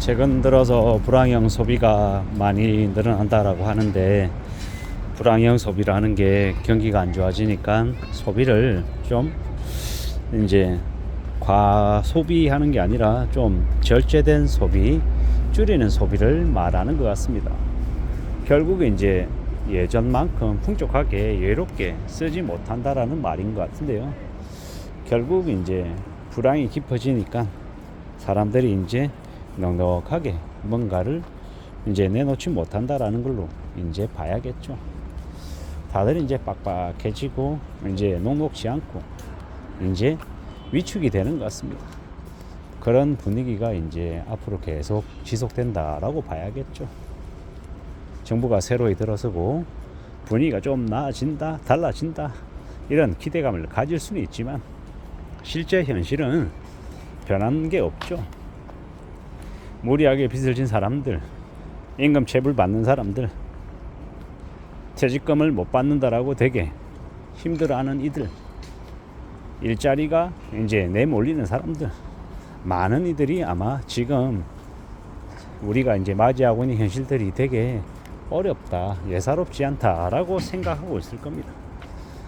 최근 들어서 불황형 소비가 많이 늘어난다라고 하는데, 불황형 소비라는 게 경기가 안 좋아지니까 소비를 좀 이제 과소비하는 게 아니라 좀 절제된 소비, 줄이는 소비를 말하는 것 같습니다. 결국 이제 예전만큼 풍족하게 여유롭게 쓰지 못한다라는 말인 것 같은데요. 결국 이제 불황이 깊어지니까 사람들이 이제 넉넉하게 뭔가를 이제 내놓지 못한다라는 걸로 이제 봐야겠죠. 다들 이제 빡빡해지고 이제 녹록지 않고 이제 위축이 되는 것 같습니다. 그런 분위기가 이제 앞으로 계속 지속된다라고 봐야겠죠. 정부가 새로이 들어서고 분위기가 좀 나아진다, 달라진다, 이런 기대감을 가질 수는 있지만 실제 현실은 변한 게 없죠. 무리하게 빚을 진 사람들, 임금 체불 받는 사람들, 퇴직금을 못 받는다라고 되게 힘들어하는 이들, 일자리가 이제 내몰리는 사람들, 많은 이들이 아마 지금 우리가 이제 맞이하고 있는 현실들이 되게 어렵다, 예사롭지 않다라고 생각하고 있을 겁니다.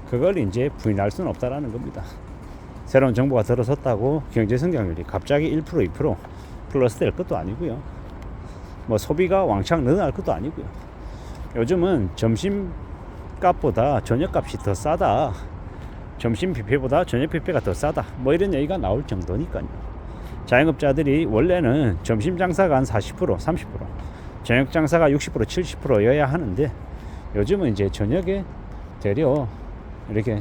그걸 이제 부인할 수는 없다라는 겁니다. 새로운 정부가 들어섰다고 경제 성장률이 갑자기 1%, 2% 플러스 될 것도 아니고요. 뭐 소비가 왕창 늘어날 것도 아니고요. 요즘은 점심값보다 저녁값이 더 싸다, 점심 뷔페보다 저녁 뷔페가 더 싸다, 뭐 이런 얘기가 나올 정도니까요. 자영업자들이 원래는 점심 장사가 한 40%, 30%, 저녁 장사가 60%, 70%여야 하는데 요즘은 이제 저녁에 되려 이렇게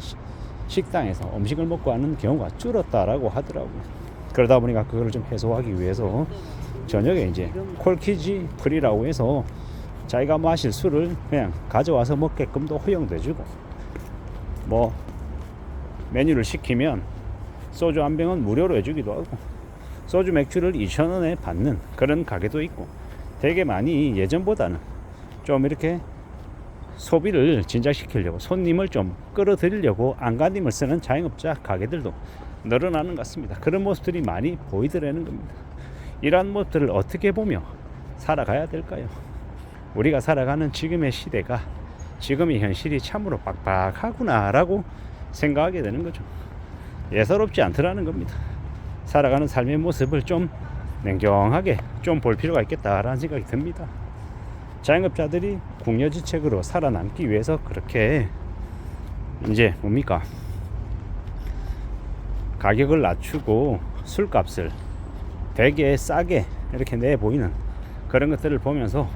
식당에서 음식을 먹고 하는 경우가 줄었다라고 하더라고요. 그러다 보니까 그걸 좀 해소하기 위해서 저녁에 이제 콜키지 프리라고 해서 자기가 마실 술을 그냥 가져와서 먹게끔도 허용돼주고, 뭐 메뉴를 시키면 소주 한 병은 무료로 해주기도 하고, 소주 맥주를 2,000원에 받는 그런 가게도 있고, 되게 많이 예전보다는 좀 이렇게 소비를 진작시키려고, 손님을 좀 끌어들이려고 안간힘을 쓰는 자영업자 가게들도 늘어나는 것 같습니다. 그런 모습들이 많이 보이더라는 겁니다. 이러한 모습들을 어떻게 보며 살아가야 될까요? 우리가 살아가는 지금의 시대가, 지금의 현실이 참으로 빡빡하구나 라고 생각하게 되는 거죠. 예사롭지 않더라는 겁니다. 살아가는 삶의 모습을 좀 냉정하게 좀 볼 필요가 있겠다라는 생각이 듭니다. 자영업자들이 궁여지책으로 살아남기 위해서 그렇게 이제 뭡니까, 가격을 낮추고 술값을 되게 싸게 이렇게 내 보이는 그런 것들을 보면서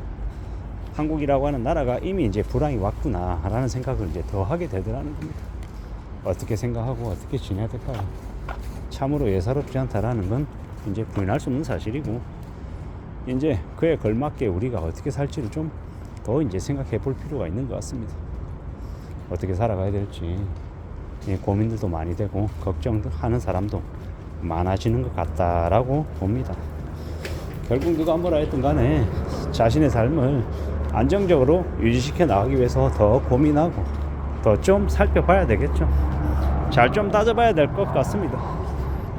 한국이라고 하는 나라가 이미 이제 불황이 왔구나 라는 생각을 이제 더 하게 되더라는 겁니다. 어떻게 생각하고 어떻게 지내야 될까요? 참으로 예사롭지 않다라는 건 이제 부인할 수 없는 사실이고, 이제 그에 걸맞게 우리가 어떻게 살지를 좀 더 이제 생각해 볼 필요가 있는 것 같습니다. 어떻게 살아가야 될지 고민들도 많이 되고 걱정하는 사람도 많아지는 것 같다라고 봅니다. 결국 누가 뭐라 했든 간에 자신의 삶을 안정적으로 유지시켜 나가기 위해서 더 고민하고 더 좀 살펴봐야 되겠죠. 잘 좀 따져봐야 될 것 같습니다.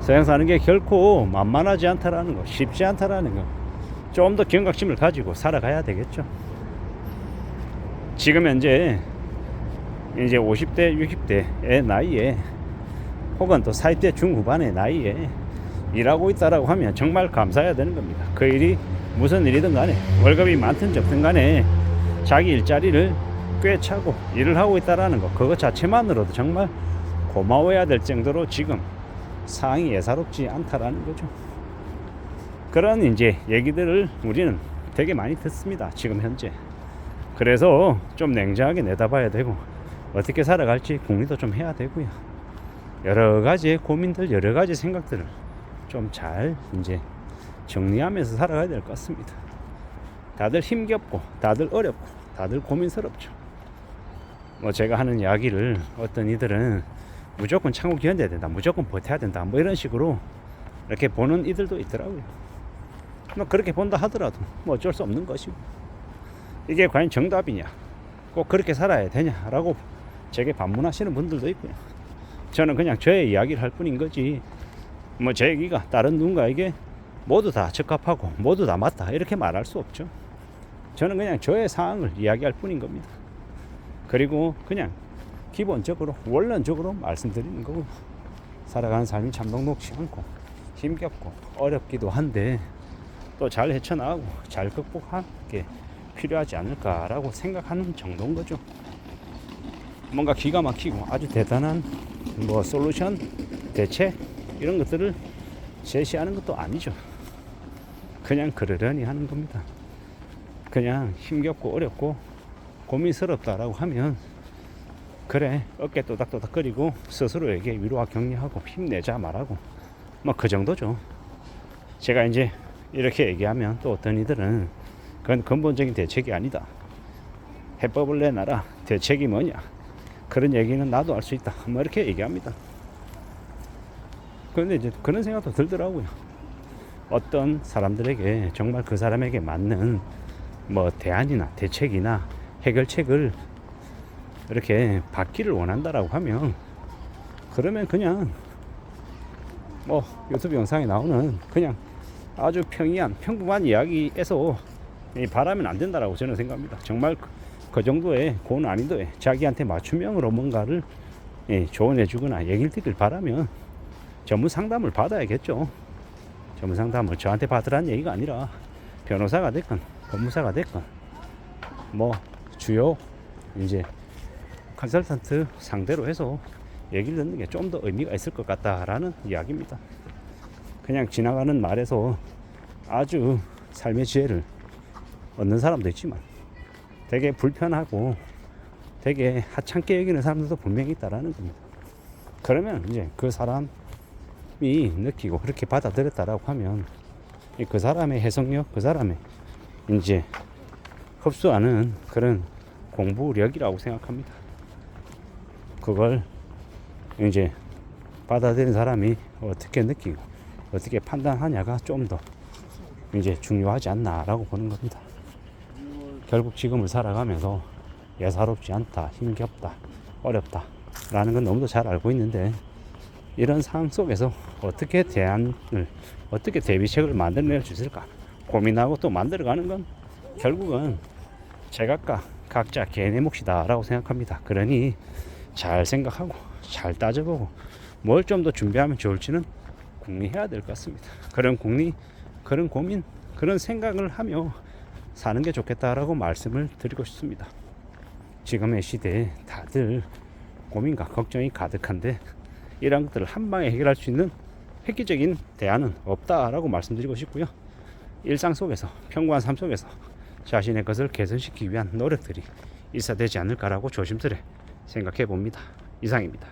세상 사는 게 결코 만만하지 않다라는 거, 쉽지 않다라는 거, 좀 더 경각심을 가지고 살아가야 되겠죠. 지금 현재 이제 50대, 60대의 나이에 혹은 또 40대 중후반의 나이에 일하고 있다라고 하면 정말 감사해야 되는 겁니다. 그 일이 무슨 일이든 간에, 월급이 많든 적든 간에 자기 일자리를 꿰차고 일을 하고 있다라는 거, 그것 자체만으로도 정말 고마워해야 될 정도로 지금 상황이 예사롭지 않다라는 거죠. 그런 이제 얘기들을 우리는 되게 많이 듣습니다, 지금 현재. 그래서 좀 냉정하게 내다봐야 되고, 어떻게 살아갈지 궁리도 좀 해야 되고요. 여러 가지의 고민들, 여러 가지 생각들을 좀 잘 이제 정리하면서 살아가야 될 것 같습니다. 다들 힘겹고, 다들 어렵고, 다들 고민스럽죠. 뭐 제가 하는 이야기를 어떤 이들은 무조건 참고 견뎌야 된다, 무조건 버텨야 된다, 뭐 이런 식으로 이렇게 보는 이들도 있더라고요. 뭐 그렇게 본다 하더라도 뭐 어쩔 수 없는 것이고, 이게 과연 정답이냐, 꼭 그렇게 살아야 되냐라고 제게 반문하시는 분들도 있고요. 저는 그냥 저의 이야기를 할 뿐인 거지, 뭐 제 얘기가 다른 누군가에게 모두 다 적합하고 모두 다 맞다 이렇게 말할 수 없죠. 저는 그냥 저의 상황을 이야기할 뿐인 겁니다. 그리고 그냥 기본적으로 원론적으로 말씀드리는 거고, 살아가는 삶이 참 녹록지 않고 힘겹고 어렵기도 한데 또 잘 헤쳐나가고 잘 극복하는 게 필요하지 않을까라고 생각하는 정도인 거죠. 뭔가 기가 막히고 아주 대단한 뭐 솔루션, 대책 이런 것들을 제시하는 것도 아니죠. 그냥 그러려니 하는 겁니다. 그냥 힘겹고 어렵고 고민스럽다라고 하면 그래 어깨 또닥또닥거리고 스스로에게 위로와 격려하고 힘내자 말하고 뭐 그 정도죠. 제가 이제 이렇게 얘기하면 또 어떤 이들은 그건 근본적인 대책이 아니다, 해법을 내놔라, 대책이 뭐냐, 그런 얘기는 나도 할 수 있다, 뭐 이렇게 얘기합니다. 그런데 이제 그런 생각도 들더라고요. 어떤 사람들에게 정말 그 사람에게 맞는 뭐 대안이나 대책이나 해결책을 이렇게 받기를 원한다라고 하면, 그러면 그냥 뭐 유튜브 영상에 나오는 그냥 아주 평범한 이야기에서 바라면 안 된다라고 저는 생각합니다. 정말 그 정도의 고난이도에 자기한테 맞춤형으로 뭔가를 조언해 주거나 얘기를 듣길 바라면 전문 상담을 받아야겠죠. 전문 상담을 저한테 받으라는 얘기가 아니라 변호사가 됐건 법무사가 됐건 뭐 주요 이제 컨설턴트 상대로 해서 얘기를 듣는 게 좀 더 의미가 있을 것 같다라는 이야기입니다. 그냥 지나가는 말에서 아주 삶의 지혜를 얻는 사람도 있지만 되게 불편하고 되게 하찮게 여기는 사람들도 분명히 있다라는 겁니다. 그러면 이제 그 사람이 느끼고 그렇게 받아들였다라고 하면 그 사람의 해석력, 그 사람의 이제 흡수하는 그런 공부력이라고 생각합니다. 그걸 이제 받아들인 사람이 어떻게 느끼고 어떻게 판단하냐가 좀 더 이제 중요하지 않나라고 보는 겁니다. 결국 지금을 살아가면서 예사롭지 않다, 힘겹다, 어렵다 라는 건 너무도 잘 알고 있는데, 이런 상황 속에서 어떻게 대안을, 어떻게 대비책을 만들어낼 수 있을까 고민하고 또 만들어가는 건 결국은 제각각 각자 개인의 몫이다 라고 생각합니다. 그러니 잘 생각하고 잘 따져보고 뭘 좀 더 준비하면 좋을지는 궁리해야 될 것 같습니다. 그런 궁리, 그런 고민, 그런 생각을 하며 사는 게 좋겠다라고 말씀을 드리고 싶습니다. 지금의 시대에 다들 고민과 걱정이 가득한데 이런 것들을 한 방에 해결할 수 있는 획기적인 대안은 없다라고 말씀드리고 싶고요. 일상 속에서, 평범한 삶 속에서 자신의 것을 개선시키기 위한 노력들이 있어야 되지 않을까라고 조심스레 생각해 봅니다. 이상입니다.